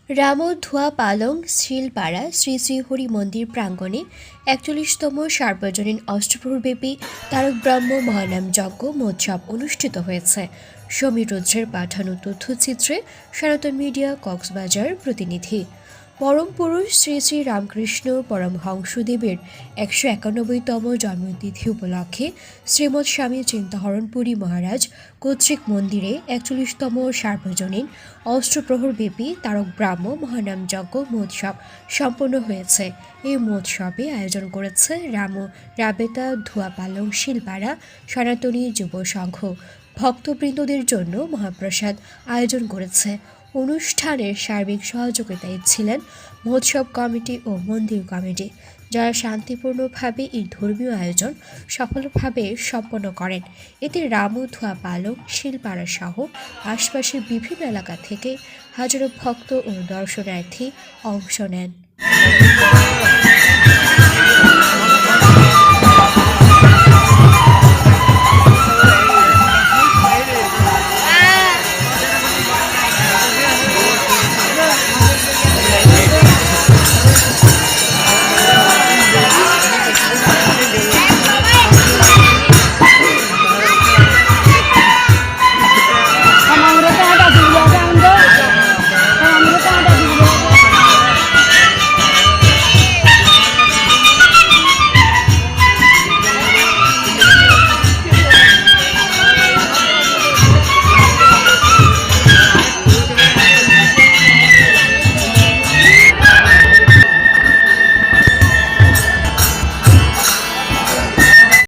রামধুয়া পালং শিলপাড়া শ্রী শ্রী হরি মন্দির প্রাঙ্গণে ৪১তম সার্বজনীন অষ্টপ্রহরব্যাপী তারক ব্রহ্ম মহানাম যজ্ঞ মহোৎসব অনুষ্ঠিত হয়েছে। সমীর রুদ্রের পাঠানো তথ্যচিত্রে সনাতন মিডিয়া কক্সবাজার প্রতিনিধি। পরম পুরুষ শ্রী শ্রী রামকৃষ্ণ পরমহংসদেবের ১৯১তম জন্মতিথি উপলক্ষে শ্রীমৎ স্বামী চিন্তাহরণপুরী মহারাজ কর্তৃক মন্দিরে ৪১তম সার্বজনীন অষ্টপ্রহরব্যাপী তারক ব্রাহ্ম মহানাম যজ্ঞ মহোৎসব সম্পন্ন হয়েছে। এই মহোৎসবে আয়োজন করেছে রাবেতা ধোয়া পালং শিলপাড়া সনাতনী যুব সংঘ। ভক্তবৃন্দদের জন্য মহাপ্রসাদ আয়োজন করেছে। অনুষ্ঠানের সার্বিক সহযোগিতায় ছিলেন মহোৎসব কমিটি ও মন্দির কমিটি, যারা শান্তিপূর্ণভাবে এই ধর্মীয় আয়োজন সফলভাবে সম্পন্ন করেন। এতে রামধুয়া পালং শিলপাড়া সহ আশপাশের বিভিন্ন এলাকা থেকে হাজারো ভক্ত ও দর্শনার্থী অংশ নেন।